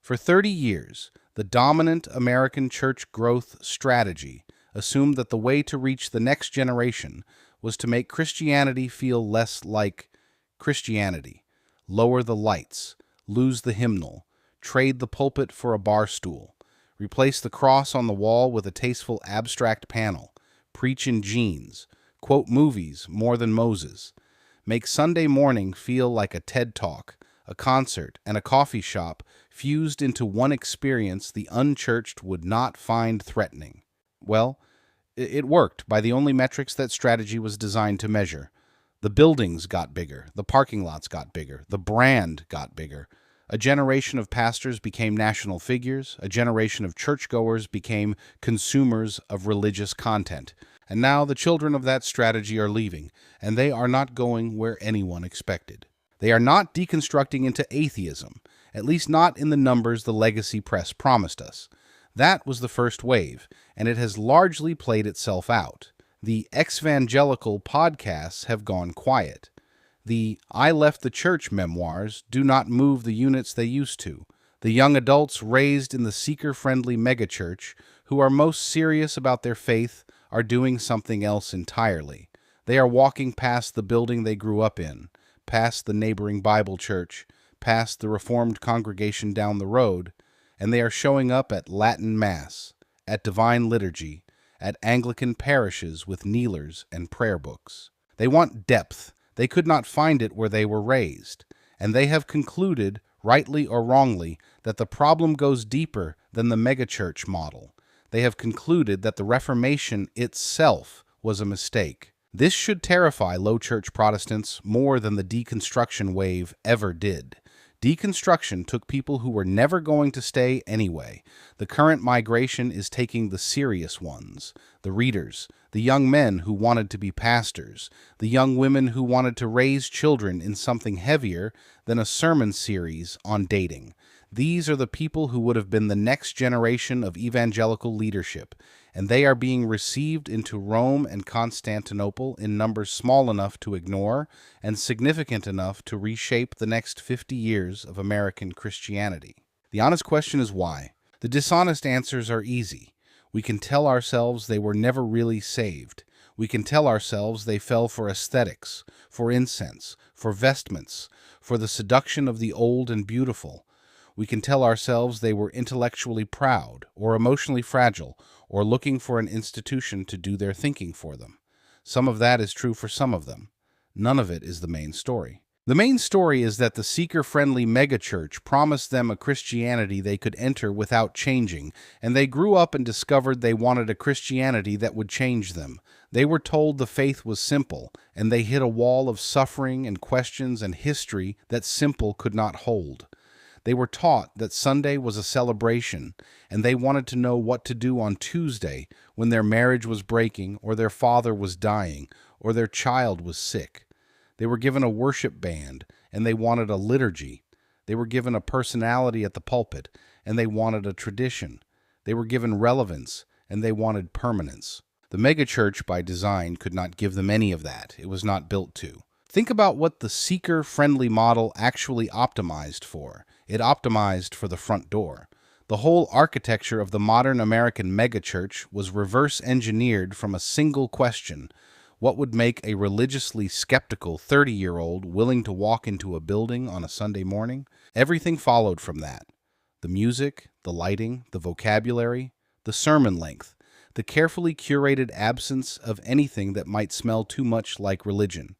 For 30 years, the dominant American church growth strategy assumed that the way to reach the next generation was to make Christianity feel less like Christianity, lower the lights, lose the hymnal, trade the pulpit for a bar stool, replace the cross on the wall with a tasteful abstract panel, preach in jeans, quote movies more than Moses, make Sunday morning feel like a TED Talk, a concert, and a coffee shop fused into one experience the unchurched would not find threatening. Well, it worked by the only metrics that strategy was designed to measure. The buildings got bigger, the parking lots got bigger, the brand got bigger. A generation of pastors became national figures, a generation of churchgoers became consumers of religious content. And now the children of that strategy are leaving, and they are not going where anyone expected. They are not deconstructing into atheism, at least not in the numbers the legacy press promised us. That was the first wave, and it has largely played itself out. The exvangelical podcasts have gone quiet. The I Left the Church memoirs do not move the units they used to. The young adults raised in the seeker-friendly megachurch who are most serious about their faith are doing something else entirely. They are walking past the building they grew up in, past the neighboring Bible church, past the Reformed congregation down the road, and they are showing up at Latin Mass, at Divine Liturgy, at Anglican parishes with kneelers and prayer books. They want depth. They could not find it where they were raised, and they have concluded, rightly or wrongly, that the problem goes deeper than the megachurch model. They have concluded that the Reformation itself was a mistake. This should terrify low church Protestants more than the deconstruction wave ever did. Deconstruction took people who were never going to stay anyway. The current migration is taking the serious ones, the readers, the young men who wanted to be pastors, the young women who wanted to raise children in something heavier than a sermon series on dating. These are the people who would have been the next generation of evangelical leadership, and they are being received into Rome and Constantinople in numbers small enough to ignore and significant enough to reshape the next 50 years of American Christianity. The honest question is why? The dishonest answers are easy. We can tell ourselves they were never really saved. We can tell ourselves they fell for aesthetics, for incense, for vestments, for the seduction of the old and beautiful. We can tell ourselves they were intellectually proud, or emotionally fragile, or looking for an institution to do their thinking for them. Some of that is true for some of them. None of it is the main story. The main story is that the seeker-friendly megachurch promised them a Christianity they could enter without changing, and they grew up and discovered they wanted a Christianity that would change them. They were told the faith was simple, and they hit a wall of suffering and questions and history that simple could not hold. They were taught that Sunday was a celebration, and they wanted to know what to do on Tuesday when their marriage was breaking, or their father was dying, or their child was sick. They were given a worship band, and they wanted a liturgy. They were given a personality at the pulpit, and they wanted a tradition. They were given relevance, and they wanted permanence. The megachurch, by design, could not give them any of that. It was not built to. Think about what the seeker-friendly model actually optimized for. It optimized for the front door. The whole architecture of the modern American megachurch was reverse-engineered from a single question: what would make a religiously skeptical 30-year-old willing to walk into a building on a Sunday morning? Everything followed from that. The music, the lighting, the vocabulary, the sermon length, the carefully curated absence of anything that might smell too much like religion.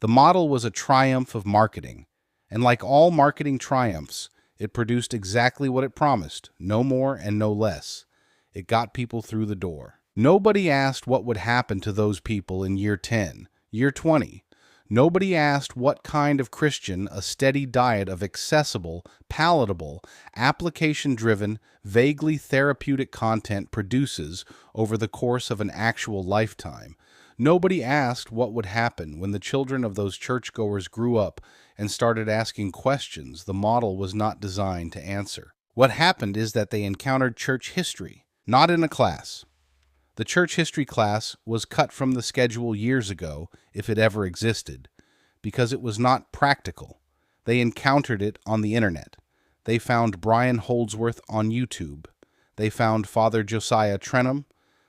The model was a triumph of marketing, and like all marketing triumphs, it produced exactly what it promised, no more and no less. It got people through the door. Nobody asked what would happen to those people in year 10, year 20. Nobody asked what kind of Christian a steady diet of accessible, palatable, application-driven, vaguely therapeutic content produces over the course of an actual lifetime. Nobody asked what would happen when the children of those churchgoers grew up and started asking questions the model was not designed to answer. What happened is that they encountered church history, not in a class. The church history class was cut from the schedule years ago, if it ever existed, because it was not practical. They encountered it on the internet. They found Brian Holdsworth on YouTube. They found Father Josiah Trenham.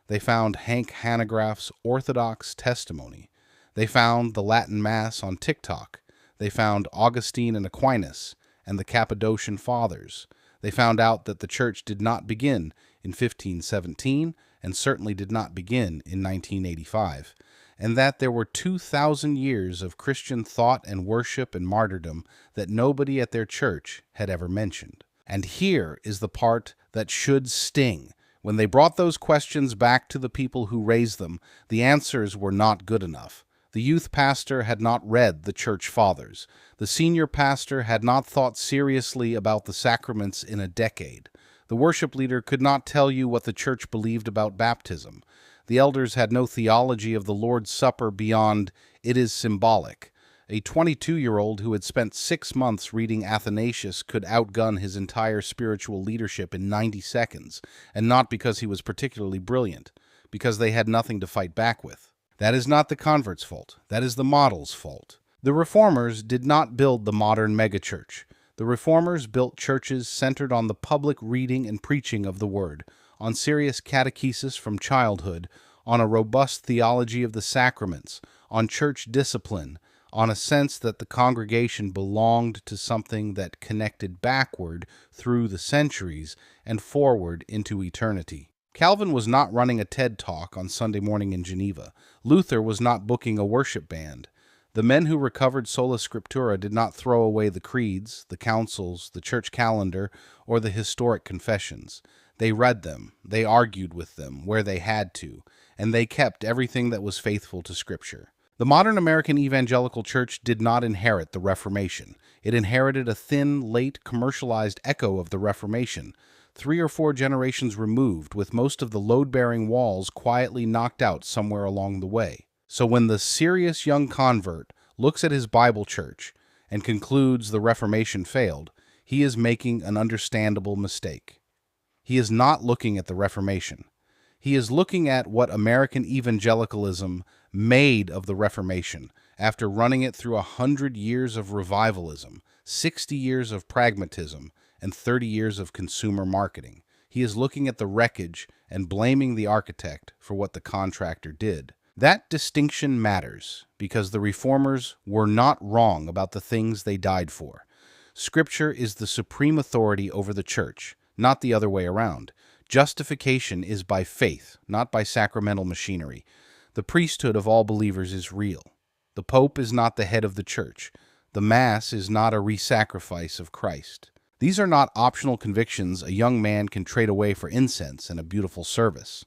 They found Hank Hanegraaff's Orthodox Testimony. They found the Latin Mass on TikTok. They found Augustine and Aquinas and the Cappadocian Fathers. They found out that the church did not begin in 1517 and certainly did not begin in 1985, and that there were 2,000 years of Christian thought and worship and martyrdom that nobody at their church had ever mentioned. And here is the part that should sting. When they brought those questions back to the people who raised them, the answers were not good enough. The youth pastor had not read the church fathers. The senior pastor had not thought seriously about the sacraments in a decade. The worship leader could not tell you what the church believed about baptism. The elders had no theology of the Lord's Supper beyond, it is symbolic. A 22-year-old who had spent 6 months reading Athanasius could outgun his entire spiritual leadership in 90 seconds, and not because he was particularly brilliant, because they had nothing to fight back with. That is not the convert's fault. That is the model's fault. The Reformers did not build the modern megachurch. The Reformers built churches centered on the public reading and preaching of the Word, on serious catechesis from childhood, on a robust theology of the sacraments, on church discipline, on a sense that the congregation belonged to something that connected backward through the centuries and forward into eternity. Calvin was not running a TED Talk on Sunday morning in Geneva. Luther was not booking a worship band. The men who recovered sola scriptura did not throw away the creeds, the councils, the church calendar, or the historic confessions. They read them, they argued with them where they had to, and they kept everything that was faithful to Scripture. The modern American evangelical church did not inherit the Reformation. It inherited a thin, late, commercialized echo of the Reformation, 3 or 4 generations removed, with most of the load-bearing walls quietly knocked out somewhere along the way. So when the serious young convert looks at his Bible church and concludes the Reformation failed, he is making an understandable mistake. He is not looking at the Reformation. He is looking at what American evangelicalism made of the Reformation after running it through 100 years of revivalism, 60 years of pragmatism, and 30 years of consumer marketing. He is looking at the wreckage and blaming the architect for what the contractor did. That distinction matters because the Reformers were not wrong about the things they died for. Scripture is the supreme authority over the church, not the other way around. Justification is by faith, not by sacramental machinery. The priesthood of all believers is real. The Pope is not the head of the church. The Mass is not a re-sacrifice of Christ. These are not optional convictions a young man can trade away for incense and a beautiful service.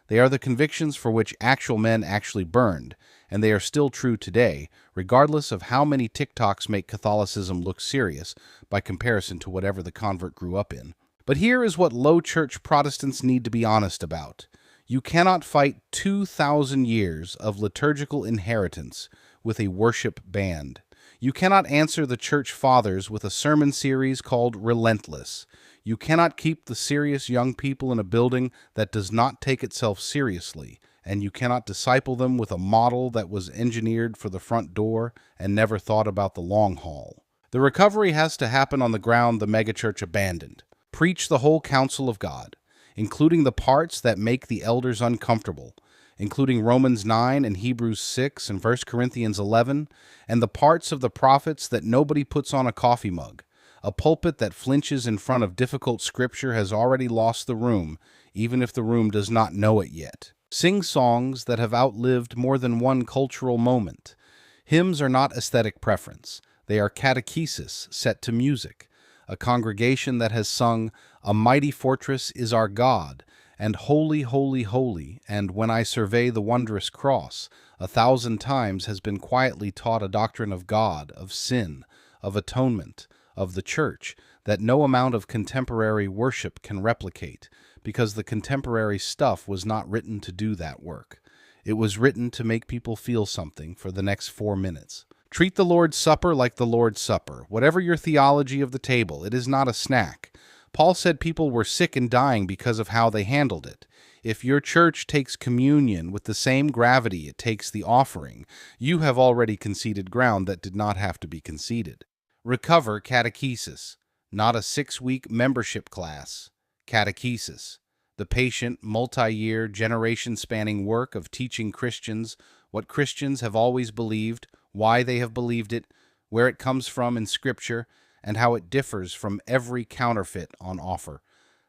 They are the convictions for which actual men actually burned, and they are still true today, regardless of how many TikToks make Catholicism look serious by comparison to whatever the convert grew up in. But here is what low church Protestants need to be honest about. You cannot fight 2,000 years of liturgical inheritance with a worship band. You cannot answer the church fathers with a sermon series called Relentless. You cannot keep the serious young people in a building that does not take itself seriously, and you cannot disciple them with a model that was engineered for the front door and never thought about the long haul. The recovery has to happen on the ground the megachurch abandoned. Preach the whole counsel of God, including the parts that make the elders uncomfortable, including Romans 9 and Hebrews 6 and 1 Corinthians 11, and the parts of the prophets that nobody puts on a coffee mug. A pulpit that flinches in front of difficult scripture has already lost the room, even if the room does not know it yet. Sing songs that have outlived more than one cultural moment. Hymns are not aesthetic preference. They are catechesis set to music. A congregation that has sung, "A mighty fortress is our God," and "Holy, holy, holy," and "When I survey the wondrous cross," 1,000 times has been quietly taught a doctrine of God, of sin, of atonement, of the church, that no amount of contemporary worship can replicate, because the contemporary stuff was not written to do that work. It was written to make people feel something for the next 4 minutes. Treat the Lord's Supper like the Lord's Supper. Whatever your theology of the table, it is not a snack. Paul said people were sick and dying because of how they handled it. If your church takes communion with the same gravity it takes the offering, you have already conceded ground that did not have to be conceded. Recover catechesis. not a 6-week membership class. Catechesis, the patient, multi-year, generation-spanning work of teaching Christians what Christians have always believed, why they have believed it, where it comes from in Scripture, and how it differs from every counterfeit on offer.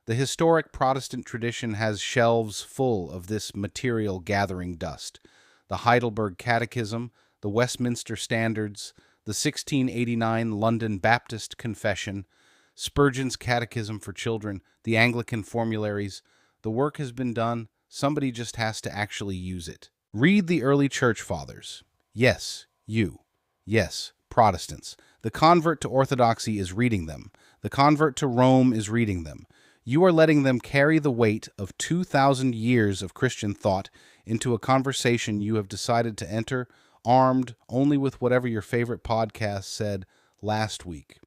The historic Protestant tradition has shelves full of this material gathering dust. The Heidelberg Catechism, the Westminster Standards, the 1689 London Baptist Confession, Spurgeon's Catechism for Children, the Anglican formularies. The work has been done. Somebody just has to actually use it. Read the early church fathers. Yes, you. Yes, Protestants. The convert to Orthodoxy is reading them. The convert to Rome is reading them. You are letting them carry the weight of 2,000 years of Christian thought into a conversation you have decided to enter, armed only with whatever your favorite podcast said last week.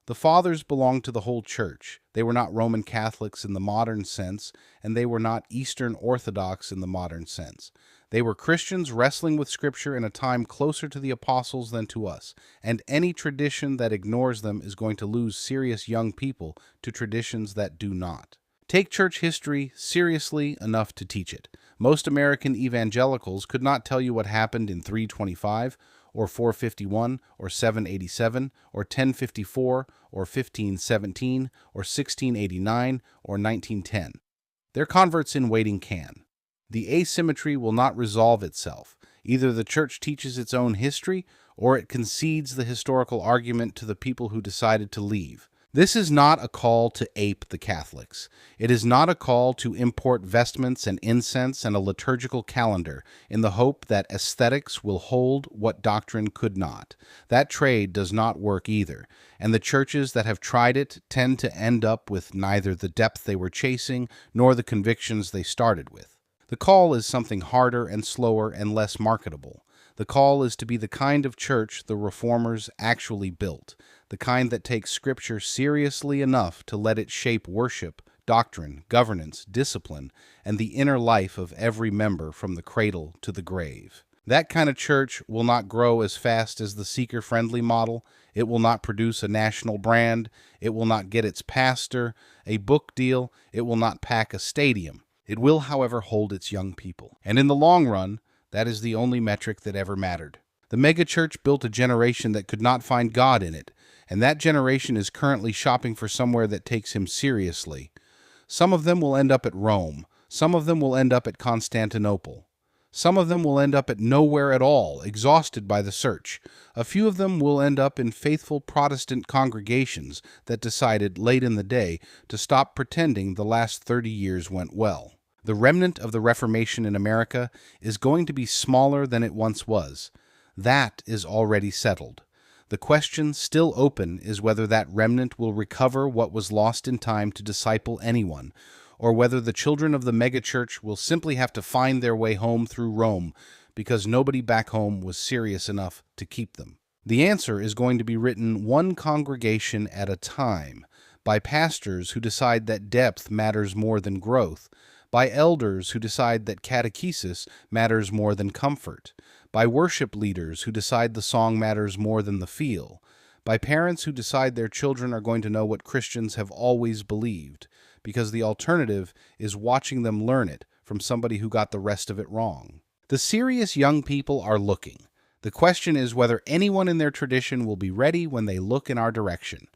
The fathers belonged to the whole church. They were not Roman Catholics in the modern sense, and they were not Eastern Orthodox in the modern sense. They were Christians wrestling with Scripture in a time closer to the apostles than to us, and any tradition that ignores them is going to lose serious young people to traditions that do not. Take church history seriously enough to teach it. Most American evangelicals could not tell you what happened in 325, or 451, or 787, or 1054, or 1517, or 1689, or 1910. Their converts in waiting can. The asymmetry will not resolve itself. Either the church teaches its own history, or it concedes the historical argument to the people who decided to leave. This is not a call to ape the Catholics. It is not a call to import vestments and incense and a liturgical calendar in the hope that aesthetics will hold what doctrine could not. That trade does not work either, and the churches that have tried it tend to end up with neither the depth they were chasing nor the convictions they started with. The call is something harder and slower and less marketable. The call is to be the kind of church the Reformers actually built, the kind that takes Scripture seriously enough to let it shape worship, doctrine, governance, discipline, and the inner life of every member from the cradle to the grave. That kind of church will not grow as fast as the seeker-friendly model. It will not produce a national brand. It will not get its pastor a book deal. It will not pack a stadium. It will, however, hold its young people. And in the long run, that is the only metric that ever mattered. The megachurch built a generation that could not find God in it, and that generation is currently shopping for somewhere that takes him seriously. Some of them will end up at Rome. Some of them will end up at Constantinople. Some of them will end up at nowhere at all, exhausted by the search. A few of them will end up in faithful Protestant congregations that decided late in the day to stop pretending the last 30 years went well. The remnant of the Reformation in America is going to be smaller than it once was. That is already settled. The question still open is whether that remnant will recover what was lost in time to disciple anyone, or whether the children of the megachurch will simply have to find their way home through Rome because nobody back home was serious enough to keep them. The answer is going to be written one congregation at a time, by pastors who decide that depth matters more than growth, by elders who decide that catechesis matters more than comfort, by worship leaders who decide the song matters more than the feel, by parents who decide their children are going to know what Christians have always believed, because the alternative is watching them learn it from somebody who got the rest of it wrong. The serious young people are looking. The question is whether anyone in their tradition will be ready when they look in our direction.